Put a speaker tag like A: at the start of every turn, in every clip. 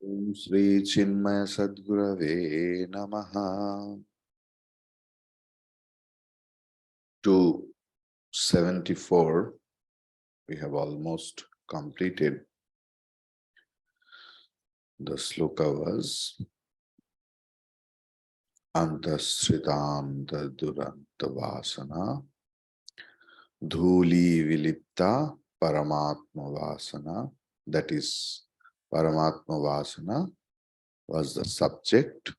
A: Om Sri Chinmaya Sadgurave Namaha. 274, we have almost completed. The sloka was Antasritanta Duranta Vasana Dhuli Vilipta Paramatma Vasana. That is, Paramatma Vasana was the subject.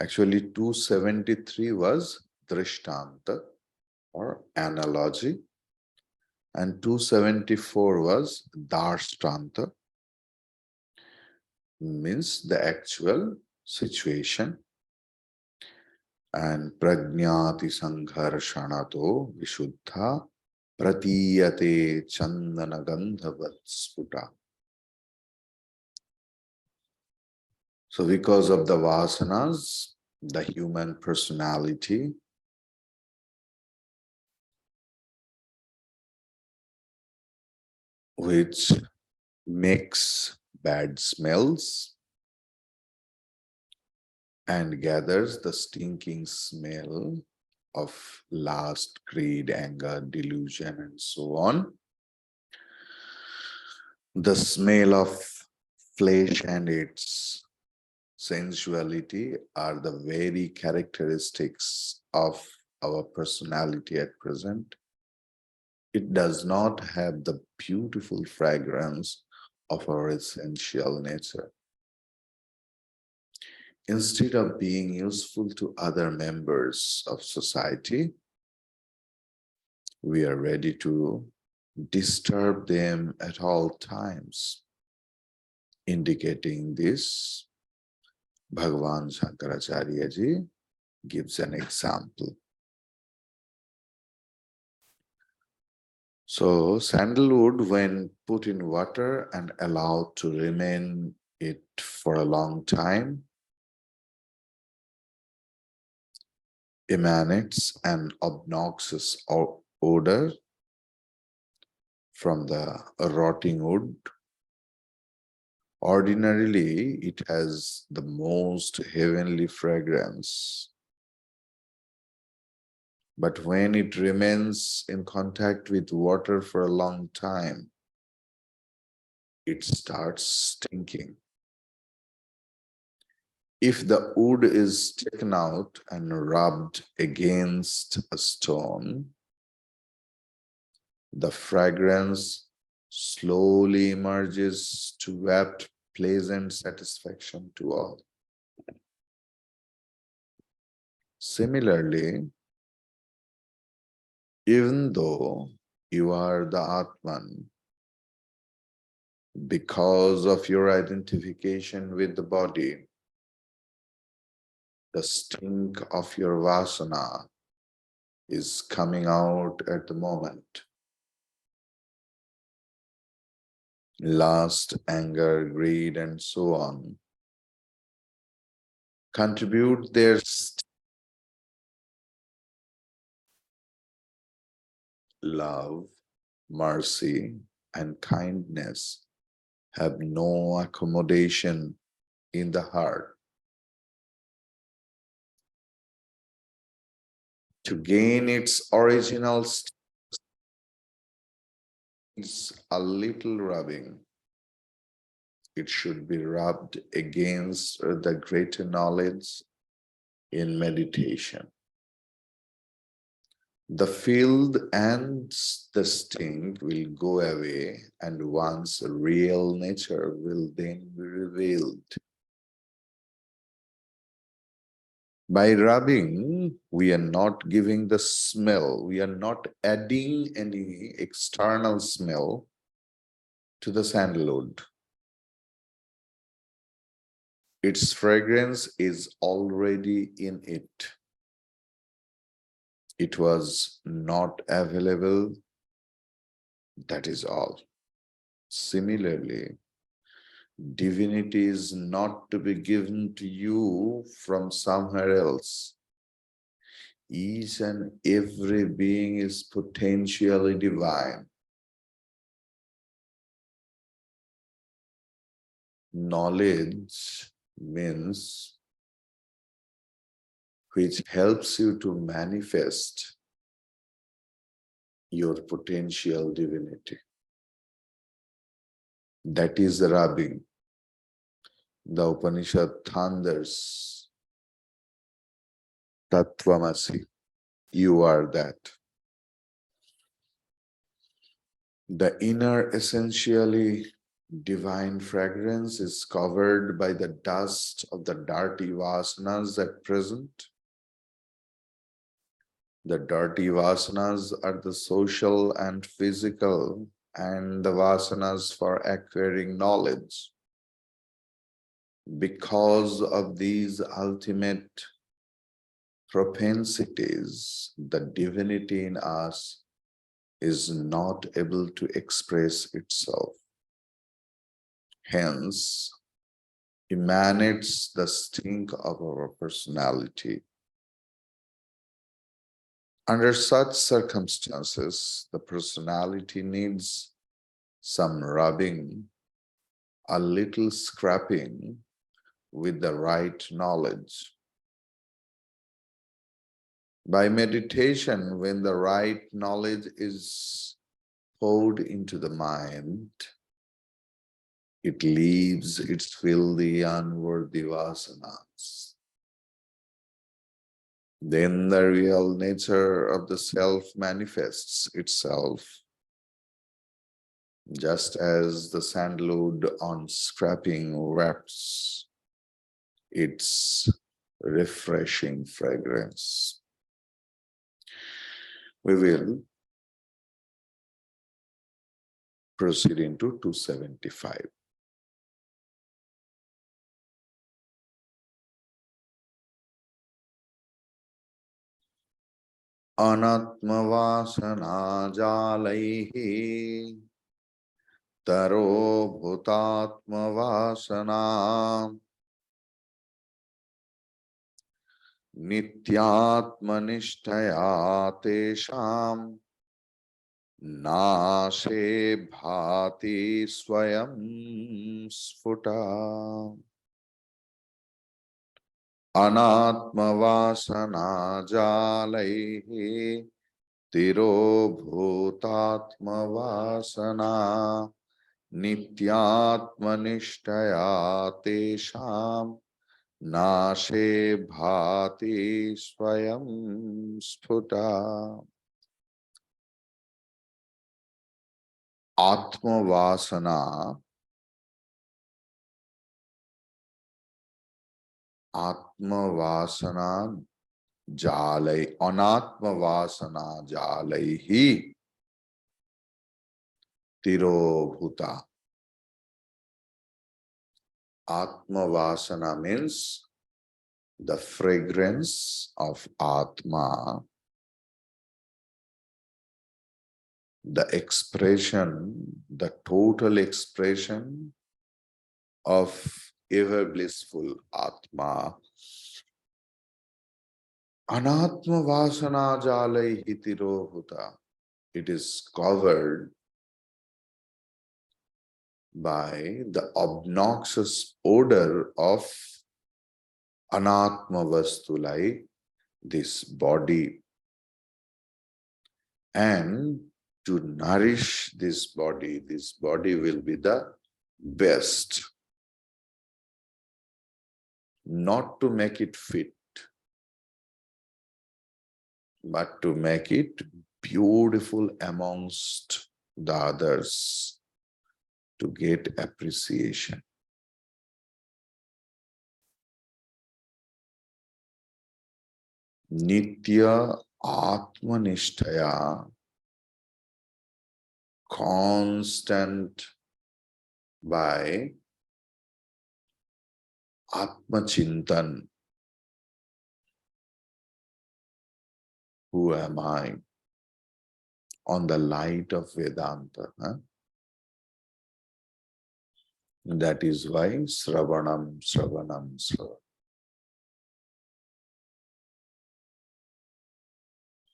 A: Actually, 273 was Drishtanta or analogy, and 274 was Darshtanta, means the actual situation. And Prajnati Sangharshanato Vishuddha Pratiyate Chandana Gandhavat Sputa. So because of the vasanas, the human personality, which makes bad smells and gathers the stinking smell of lust, greed, anger, delusion, and so on. The smell of flesh and its sensuality are the very characteristics of our personality at present. It does not have the beautiful fragrance of our essential nature. Instead of being useful to other members of society, we are ready to disturb them at all times. Indicating this, Bhagavan Shankaracharya ji gives an example. So, sandalwood, when put in water and allowed to remain it for a long time, emanates an obnoxious odor from the rotting wood. Ordinarily, it has the most heavenly fragrance. But when it remains in contact with water for a long time, it starts stinking. If the wood is taken out and rubbed against a stone, the fragrance slowly emerges to waft pleasant satisfaction to all. Similarly, even though you are the Atman, because of your identification with the body, the stink of your vasana is coming out at the moment. Lust, anger, greed, and so on contribute their love, mercy, and kindness have no accommodation in the heart. To gain its original state, a little rubbing. It should be rubbed against the greater knowledge in meditation. The field and the stink will go away, and one's real nature will then be revealed. By rubbing, we are not giving the smell, we are not adding any external smell to the sandalwood. Its fragrance is already in it. It was not available, that is all. Similarly, divinity is not to be given to you from somewhere else. Each and every being is potentially divine. Knowledge means which helps you to manifest your potential divinity. That is the rubbing. The Upanishad thunders, Tattvamasi, you are that. The inner essentially divine fragrance is covered by the dust of the dirty vasanas at present. The dirty vasanas are the social and physical, and the vasanas for acquiring knowledge. Because of these ultimate propensities, the divinity in us is not able to express itself. Hence, emanates the stink of our personality. Under such circumstances, the personality needs some rubbing, a little scrapping with the right knowledge. By meditation, when the right knowledge is poured into the mind, it leaves its filthy, unworthy vasanas. Then the real nature of the self manifests itself, just as the sandalwood on scrapping wraps its refreshing fragrance. We will proceed into 275. Anatmavasana jalaihi taro bhutatmavasana nityatmanishtaya tesham nashe bhati swayam sfuta. Anatmavasana jalaihi tiro bhutatmavasana nityatmanishtaya tesham nashe bhati swayam sphuta. Atmavasana, Atmavasana jalai, Anatmavasana jalaihi tiro bhuta. Atmavasana means the fragrance of Atma, the expression, the total expression of ever blissful Atma. Anatma vasana jalai hitiro huta. It is covered by the obnoxious odor of anatma vastu, like this body. And to nourish this body will be the best. Not to make it fit, but to make it beautiful amongst the others, to get appreciation. Nitya Atmanishtaya, constant by Atma Chintan. Who am I? On the light of Vedanta. That is why Sravanam, Sravanam, Sravanam.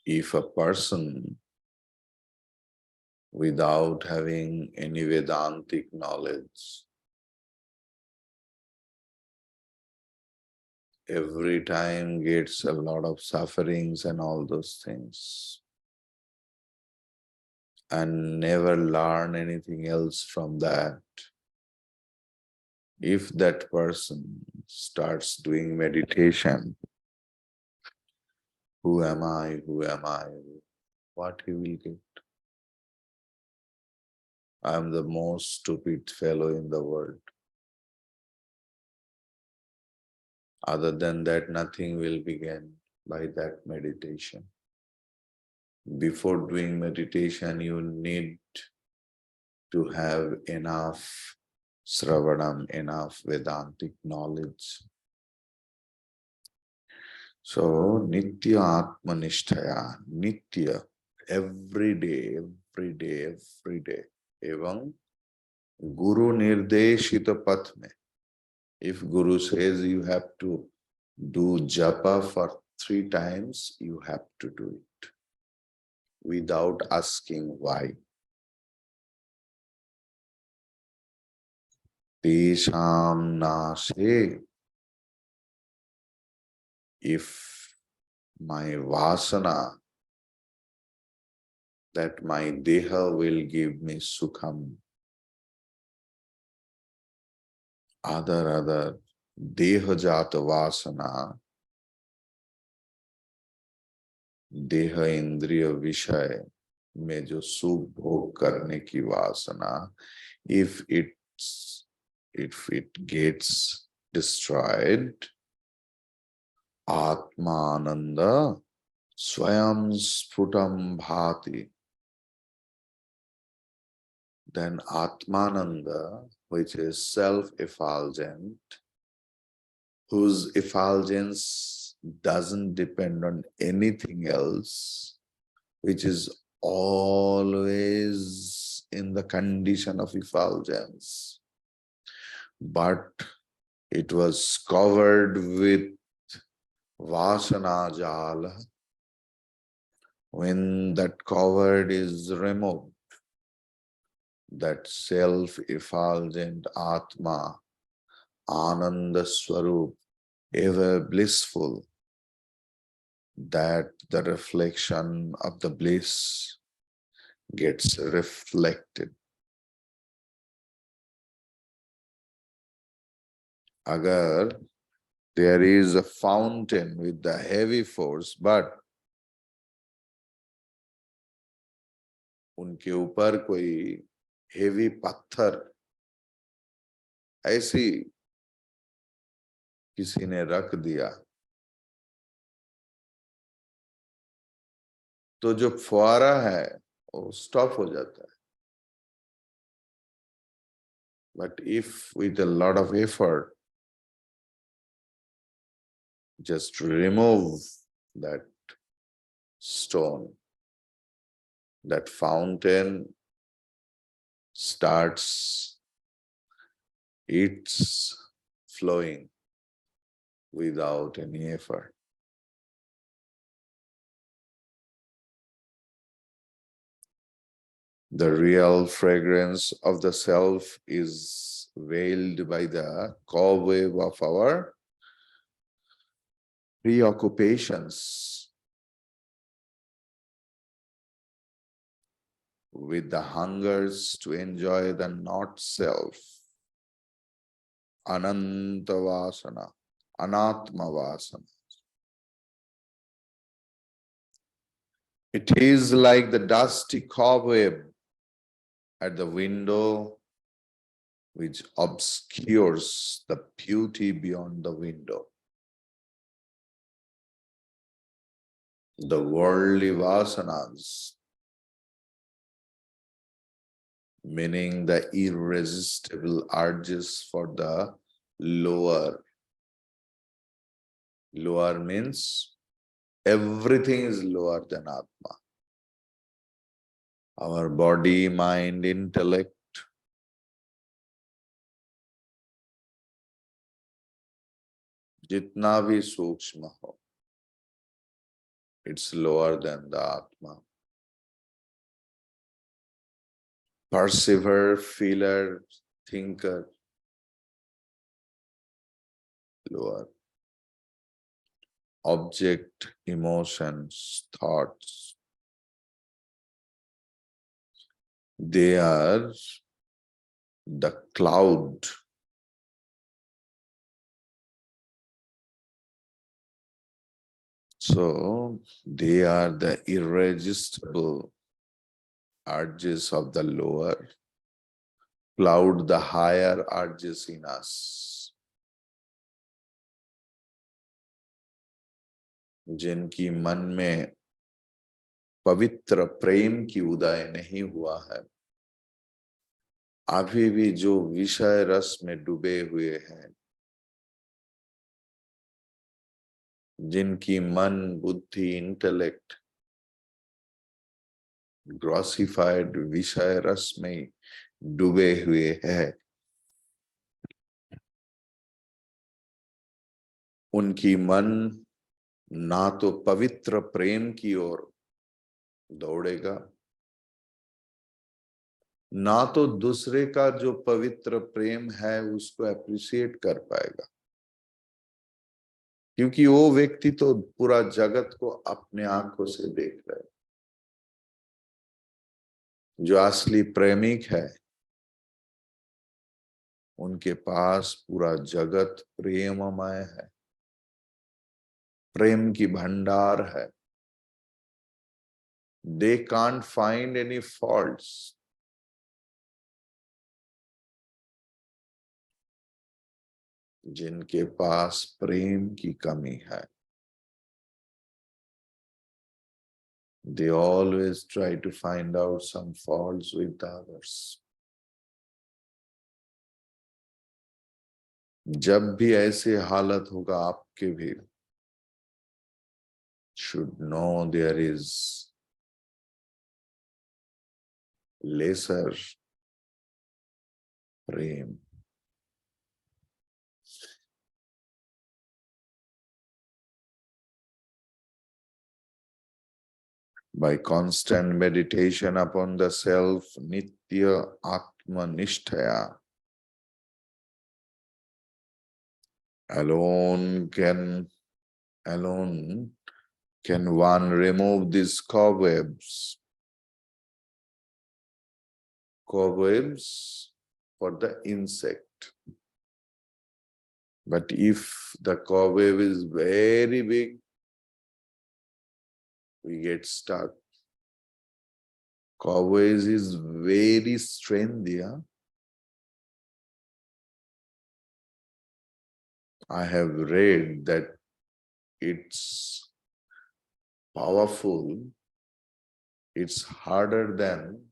A: If a person without having any Vedantic knowledge every time gets a lot of sufferings and all those things, and never learn anything else from that. If that person starts doing meditation, who am I, who am I, what he will get? I am the most stupid fellow in the world. Other than that, nothing will begin by that meditation. Before doing meditation, you need to have enough Sravanam, enough Vedantic knowledge. So, Nitya Atmanishtaya, Nitya, every day, every day, every day. Evam Guru Nirdeshita Path mein. If Guru says you have to do japa for 3 times, you have to do it without asking why. Tesham nase. If my vasana, that my deha will give me sukham, other deha jata vasana, deha indriya vishay में जो सुख भोग करने की वासना, if it gets destroyed, Atmananda Swayam Sputam Bhati, then Atmananda, which is self-effulgent, whose effulgence doesn't depend on anything else, which is always in the condition of effulgence, but it was covered with vasana jala. When that cover is removed, that self-effulgent Atma, Ananda Swarup, ever blissful, that the reflection of the bliss gets reflected. Agar there is a fountain with the heavy force, but उनके ऊपर कोई heavy पत्थर ऐसी किसी ने रख दिया, तो जो फुआरा है वो स्टॉप हो जाता है. But if with a lot of effort, just remove that stone, that fountain starts its flowing without any effort. The real fragrance of the self is veiled by the cobweb of our preoccupations with the hungers to enjoy the not self, ananta vasana, anatma vasana. It is like the dusty cobweb at the window which obscures the beauty beyond the window. The worldly vasanas, meaning the irresistible urges for the lower. Lower means everything is lower than Atma. Our body, mind, intellect, jitna bhi sukshma ho, it's lower than the Atma. Perceiver, feeler, thinker, lower. object, emotions, thoughts. They are the cloud. So they are the irresistible urges of the lower, cloud the higher urges in us. जिनकी मन में पवित्र प्रेम की उदय नहीं हुआ है, अभी भी जो विषय रस में डूबे हुए हैं, जिनकी मन, बुद्धि, इंटेलेक्ट ग्रॉसिफाइड विषय रस में डूबे हुए हैं, उनकी मन ना तो पवित्र प्रेम की ओर दौड़ेगा, ना तो दूसरे का जो पवित्र प्रेम है उसको अप्रिशिएट कर पाएगा, क्योंकि वो व्यक्ति तो पूरा जगत को अपने आंखों से देख रहा है। जो असली प्रेमिक है, उनके पास पूरा जगत प्रेममय है, प्रेम की भंडार है। They can't find any faults. जिनके पास प्रेम की कमी है, they always try to find out some faults with the others. जब भी ऐसे हालत होगा आपके भी, should know there is lesser prem. By constant meditation upon the self, nitya atma nishtaya, alone can one remove these cobwebs for the insect. But if the cobweb is very big, we get stuck. Cobweb is very strength there. I have read that it's powerful, it's harder than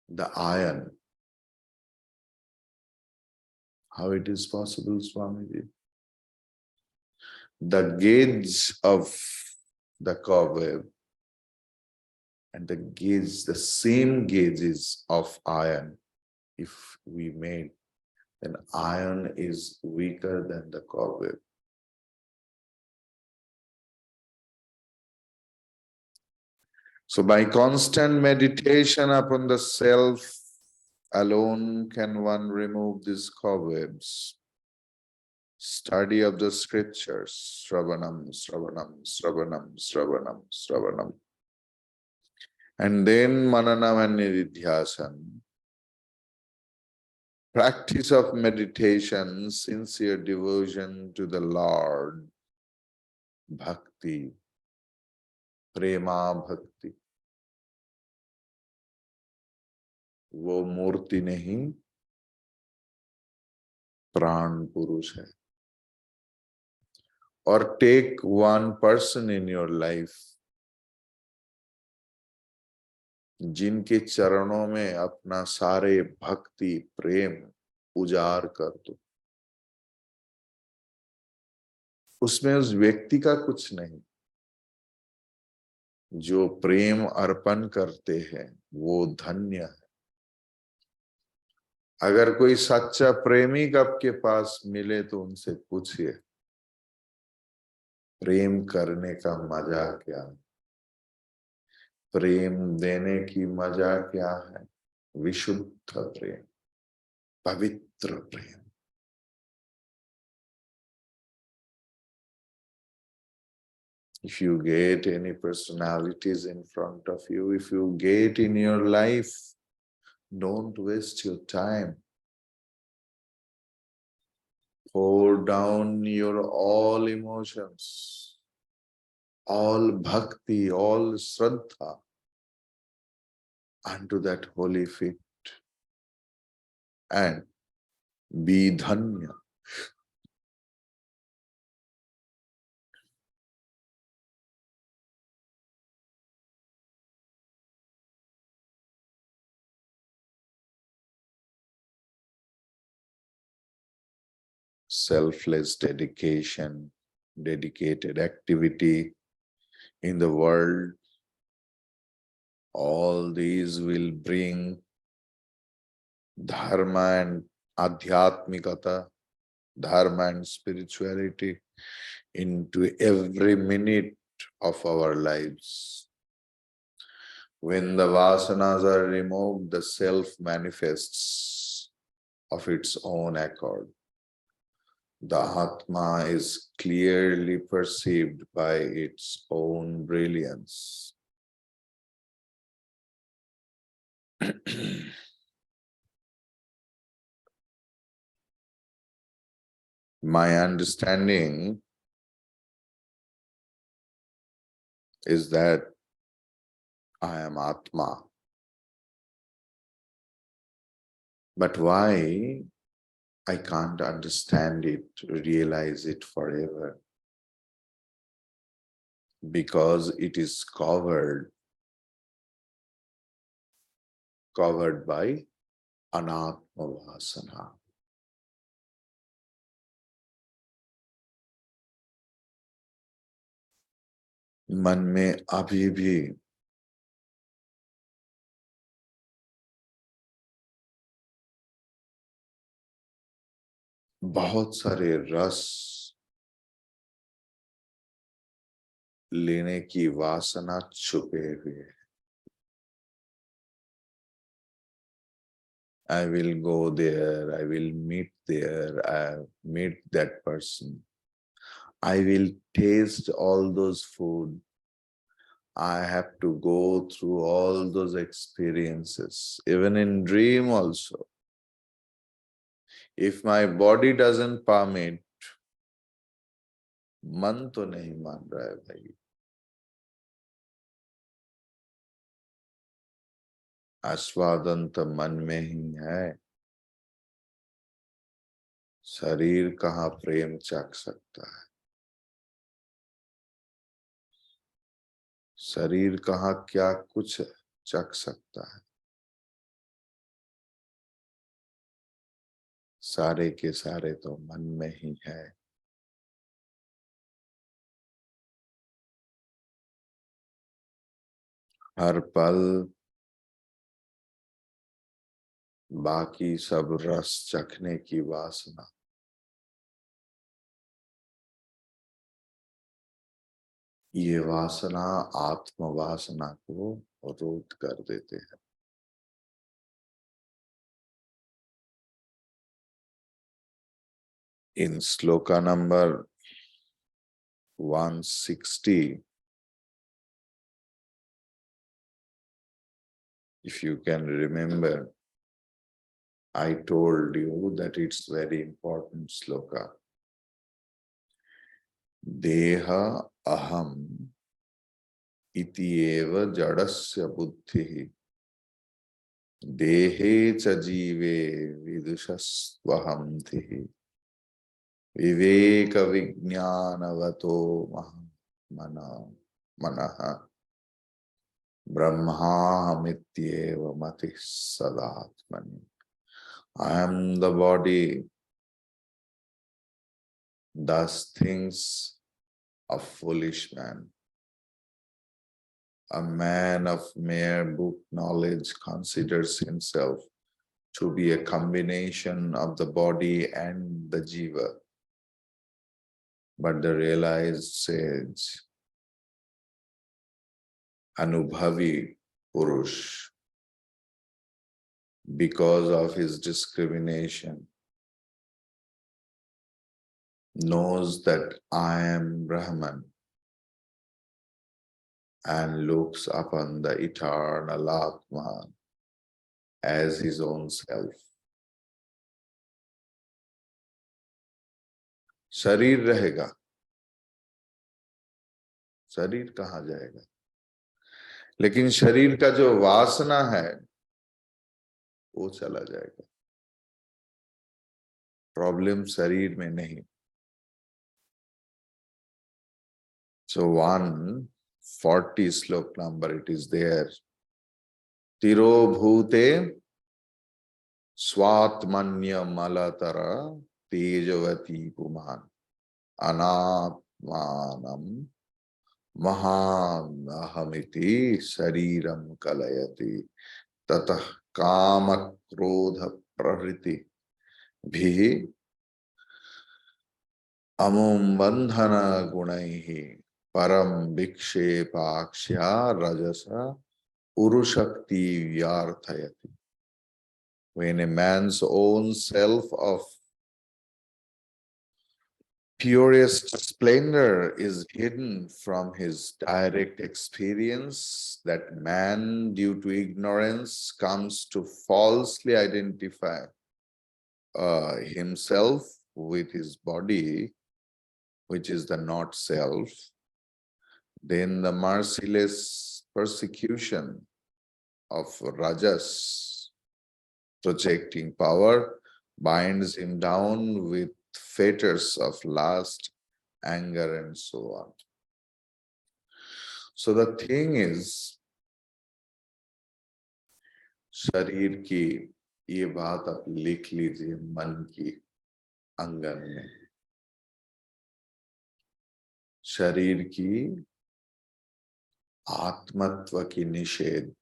A: the iron. How it is possible, Swamiji? The gauge of the cobweb and the same gauges of iron, if we made, then iron is weaker than the cobweb. So by constant meditation upon the self alone can one remove these cobwebs. Study of the scriptures, Sravanam, Sravanam, Sravanam, Sravanam, Sravanam. And then Mananam and Nididhyasan. Practice of meditation, sincere devotion to the Lord, bhakti, prema bhakti. वो मूर्ति नहीं, प्राण पुरुष है. Or take one person in your life, जिनके चरणों में अपना सारे भक्ति प्रेम उजाड़ कर दो. उसमें उस व्यक्ति का कुछ नहीं, जो प्रेम अर्पण करते हैं वो धन्य है. अगर कोई सच्चा प्रेमिक आपके पास मिले तो उनसे पूछिए, प्रेम करने का मजा क्या है, प्रेम देने की मजा क्या है. विशुद्ध प्रेम, पवित्र प्रेम. If you get any personalities in front of you, if you get in your life, don't waste your time. Pour down your all emotions, all bhakti, all shraddha unto that holy feet and be dhanya. Selfless dedication, dedicated activity in the world, all these will bring dharma and adhyatmikata, dharma and spirituality into every minute of our lives. When the vasanas are removed, the self manifests of its own accord. The Atma is clearly perceived by its own brilliance. My understanding is that I am Atma. But why I can't understand it, realize it forever? Because it is covered by anatma vasana. मन में अभी भी बहुत सारे रस लेने की वासना छुपे हुए हैं. I will go there, I will meet there, I meet that person. I will taste all those food. I have to go through all those experiences, even in dream also. If my body doesn't permit, मन तो नहीं मान रहा है भाई. आस्वादन तो मन में ही है. शरीर कहाँ प्रेम चख सकता है? शरीर कहाँ क्या कुछ चख सकता है? सारे के सारे तो मन में ही है. हर पल बाकी सब रस चखने की वासना. ये वासना आत्म वासना को रोध कर देते हैं. In sloka number 160, if you can remember, I told you that it's very important sloka. Deha aham iti eva jadasya buddhi dehe cha jive vidushastvaham viveka vijnanavato manaha brahmahamityeva mati sadatmani. I am the body, thus thinks a foolish man. A man of mere book knowledge considers himself to be a combination of the body and the jiva. But the realized sage, Anubhavi Purush, because of his discrimination, knows that I am Brahman and looks upon the eternal Atma as his own self. शरीर रहेगा, शरीर कहाँ जाएगा, लेकिन शरीर का जो वासना है वो चला जाएगा. प्रॉब्लम शरीर में नहीं. So 140 slok number, it is there. Tiro bhute swatmanya malatara tejavati puman anatmanam mahahamiti shariram kalayati tatah kama krodha prahriti bhi amum bandhana gunaihi param vikshepakshya rajasa urushakti vyarthayati. When a man's own self of purest splendor is hidden from his direct experience, that man, due to ignorance, comes to falsely identify himself with his body, which is the not self, then the merciless persecution of Rajas, projecting power, binds him down with fetters of lust, anger, and so on. So the thing is, शरीर की ये बात आप लिख लीजिए मन की अंगन में. शरीर की आत्मत्व की निषेध,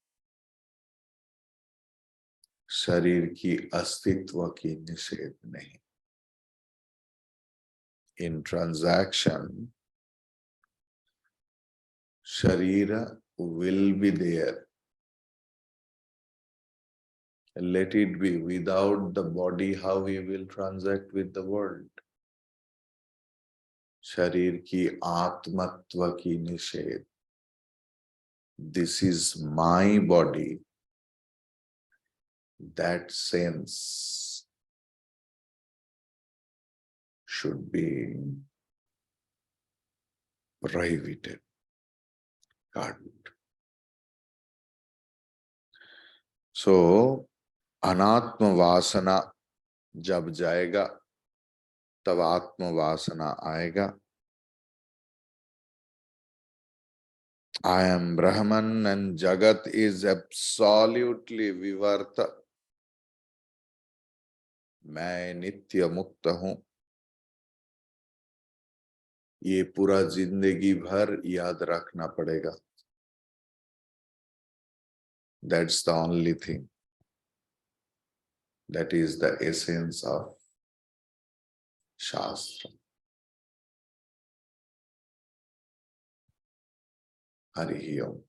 A: शरीर की अस्तित्व की निषेध नहीं. In transaction, Sharira will be there. Let it be. Without the body, how we will transact with the world? Sharir ki atmatva ki nishedh. This is my body. That sense should be prohibited, cut. So, अनात्म वासना जब जाएगा तब आत्म वासना आएगा. I am Brahman and Jagat is absolutely vivarta. मैं नित्य मुक्त हूं. ये पूरा जिंदगी भर याद रखना पड़ेगा. That's the only thing. That is the essence of Shastra. Hari Om.